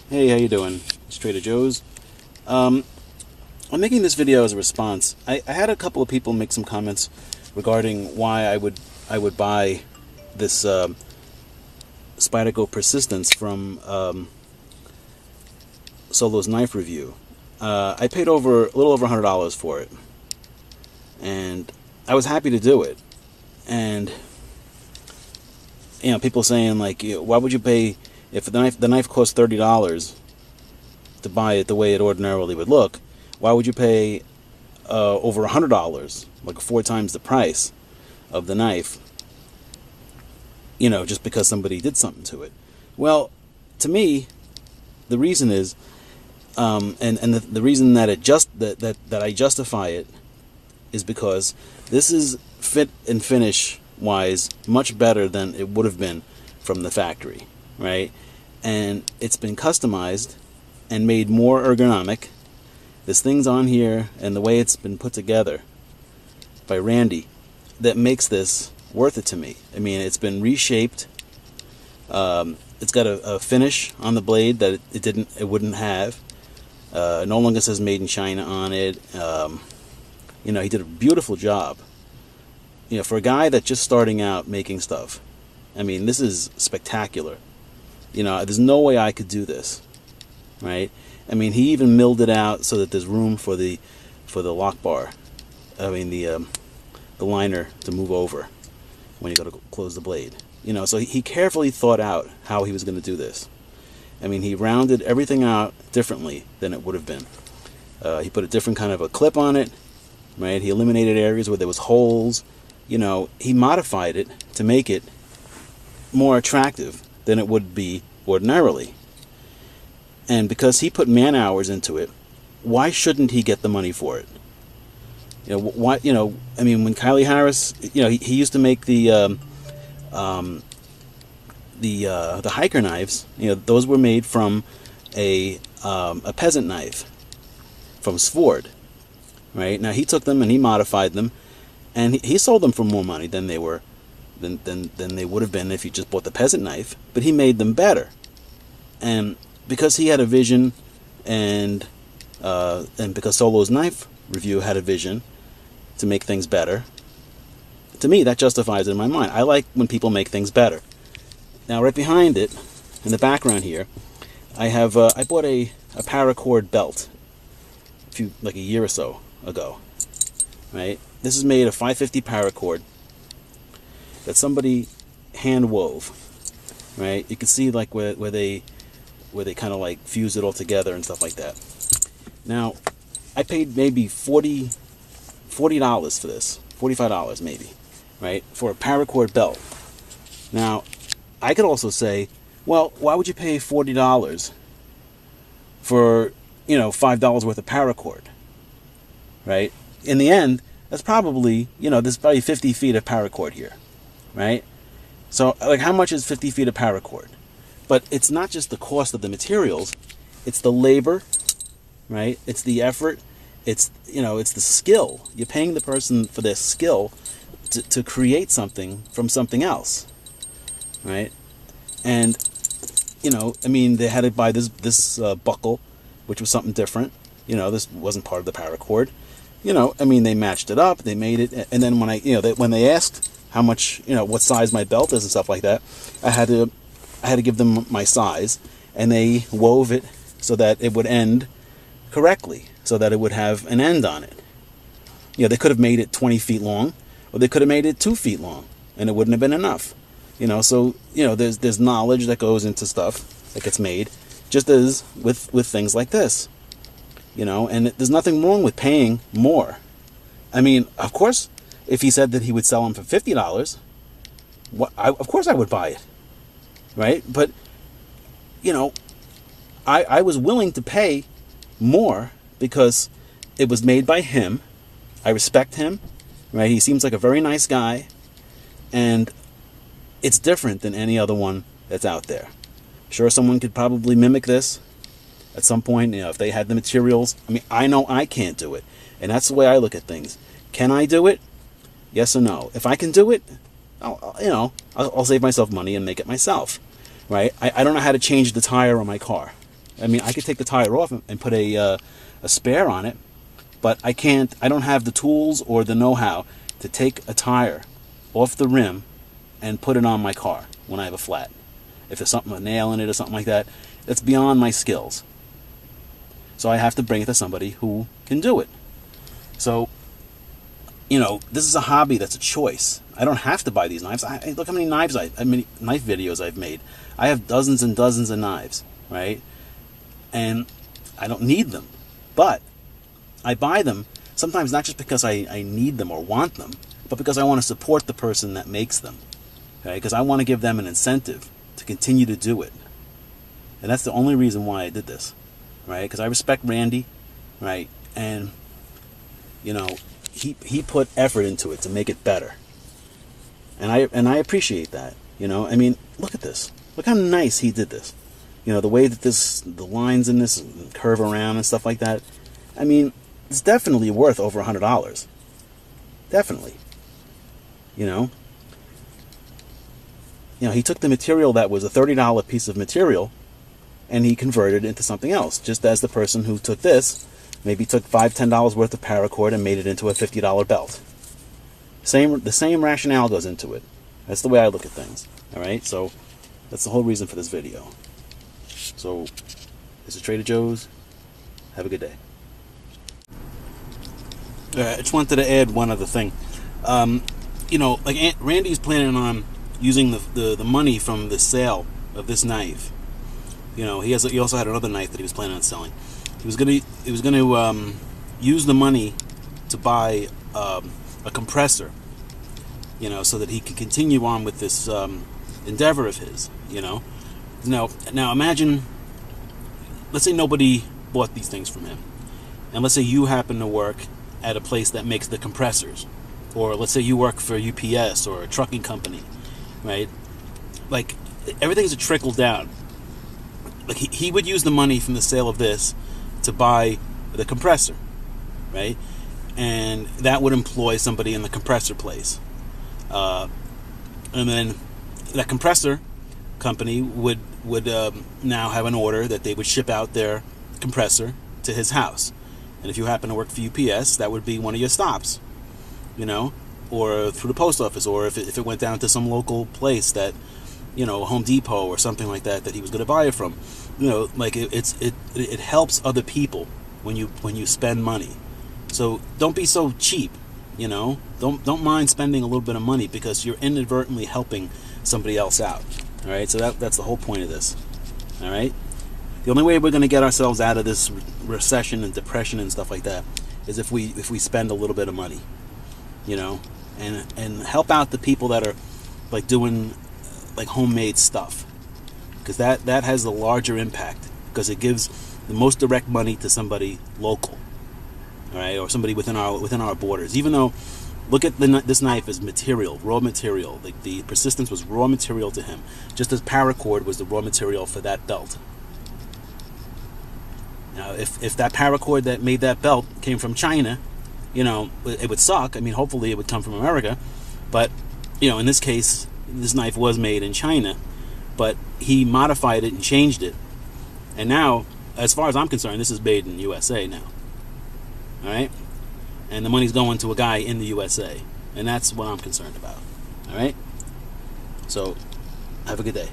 Hey, how you doing? It's Trader Joe's. I'm making this video as a response. I had a couple of people make some comments regarding why I would buy this Spyderco Persistence from Solo's Knife Review. I paid a little over $100 for it, and I was happy to do it. And people saying like, why would you pay if the knife costs $30 to buy it the way it ordinarily would look? Why would you pay over $100, like 4 times the price of the knife? Just because somebody did something to it. Well, to me, the reason is, and the reason that I justify it is because this is fit and finish wise much better than it would have been from the factory, right? And it's been customized and made more ergonomic. There's things on here and the way it's been put together by Randy that makes this worth it to me. I mean, it's been reshaped. It's got a finish on the blade that it wouldn't have. No longer says made in China on it. He did a beautiful job. For a guy that's just starting out making stuff, I mean, this is spectacular. There's no way I could do this, right? I mean, he even milled it out so that there's room for the lock bar. I mean, the liner to move over when you go to close the blade. So he carefully thought out how he was going to do this. I mean, he rounded everything out differently than it would have been. He put a different kind of a clip on it, right? He eliminated areas where there was holes. He modified it to make it more attractive than it would be ordinarily. And because he put man hours into it, why shouldn't he get the money for it? Why? I mean, when Kylie Harris, he used to make the hiker knives. Those were made from a peasant knife from Svord, right? Now he took them and he modified them, and he sold them for more money than they were than they would have been if you just bought the peasant knife. But he made them better, and because he had a vision, and because Solo's Knife Review had a vision to make things better, to me that justifies it in my mind. I like when people make things better. Now, right behind it, in the background here, I have I bought a paracord belt like a year or so ago, right? This is made of 550 paracord that somebody hand wove, right? You can see like where they kind of like fuse it all together and stuff like that. Now, I paid maybe $40 for this, $45 maybe, right, for a paracord belt. Now, I could also say, well, why would you pay $40 for $5 worth of paracord, right? In the end, that's probably there's probably 50 feet of paracord here, right? So, like, how much is 50 feet of paracord? But it's not just the cost of the materials; it's the labor, right? It's the effort. It's it's the skill. You're paying the person for their skill to create something from something else, right? And I mean, they had to buy this buckle, which was something different. This wasn't part of the paracord. I mean, they matched it up, they made it, and then when they asked how much, what size my belt is and stuff like that, I had to give them my size, and they wove it so that it would end correctly, so that it would have an end on it. They could have made it 20 feet long, or they could have made it 2 feet long, and it wouldn't have been enough. So there's knowledge that goes into stuff that gets made, just as with things like this. And there's nothing wrong with paying more. I mean, of course, if he said that he would sell them for $50, of course I would buy it, right? But I was willing to pay more because it was made by him. I respect him, right? He seems like a very nice guy, and it's different than any other one that's out there. Sure, someone could probably mimic this at some point, if they had the materials. I mean, I know I can't do it, and that's the way I look at things. Can I do it? Yes or no? If I can do it, I'll save myself money and make it myself, right? I don't know how to change the tire on my car. I mean, I could take the tire off and put a spare on it, but I can't. I don't have the tools or the know-how to take a tire off the rim and put it on my car when I have a flat. If there's a nail in it or something like that, it's beyond my skills. So I have to bring it to somebody who can do it. So, you know, this is a hobby that's a choice. I don't have to buy these knives. Look how many knives knife videos I've made. I have dozens and dozens of knives, right? And I don't need them. But I buy them sometimes not just because I need them or want them, but because I want to support the person that makes them. Okay? Because I want to give them an incentive to continue to do it. And that's the only reason why I did this. Right? Because I respect Randy, right? And, you know, he put effort into it to make it better. And I appreciate that. You know, I mean, look at this. Look how nice he did this. You know, the way that the lines in this curve around and stuff like that. I mean, it's definitely worth over $100. Definitely. You know, he took the material that was a $30 piece of material and he converted it into something else. Just as the person who took this maybe took $5-10 worth of paracord and made it into a $50 belt. The same rationale goes into it. That's the way I look at things. All right, so that's the whole reason for this video. So this is Trader Joe's. Have a good day. I just wanted to add one other thing. You know, like Randy's planning on using the money from the sale of this knife. You know, he also had another knife that he was planning on selling. He was gonna use the money to buy a compressor. You know, so that he can continue on with this endeavor of his. You know, now imagine, let's say nobody bought these things from him, and let's say you happen to work at a place that makes the compressors, or let's say you work for UPS or a trucking company, right? Like, everything's a trickle down. Like, he would use the money from the sale of this to buy the compressor, right? And that would employ somebody in the compressor place. And then that compressor company would now have an order that they would ship out their compressor to his house. And if you happen to work for UPS, that would be one of your stops, you know, or through the post office, or if it went down to some local place that, you know, Home Depot or something like that he was going to buy it from. You know, like it helps other people when you spend money. So don't be so cheap, you know. Don't mind spending a little bit of money because you're inadvertently helping somebody else out. All right, so that's the whole point of this. All right, the only way we're going to get ourselves out of this recession and depression and stuff like that is if we spend a little bit of money, you know, and help out the people that are like doing like homemade stuff, because that has the larger impact, because it gives the most direct money to somebody local, all right, or somebody within our borders. Even though, look at this knife as material, raw material. Like, the persistence was raw material to him, just as paracord was the raw material for that belt. Now, if that paracord that made that belt came from China, you know, it would suck. I mean, hopefully it would come from America, but, you know, in this case, this knife was made in China, but he modified it and changed it. And now, as far as I'm concerned, this is made in USA now. All right? And the money's going to a guy in the USA. And that's what I'm concerned about. All right? So, have a good day.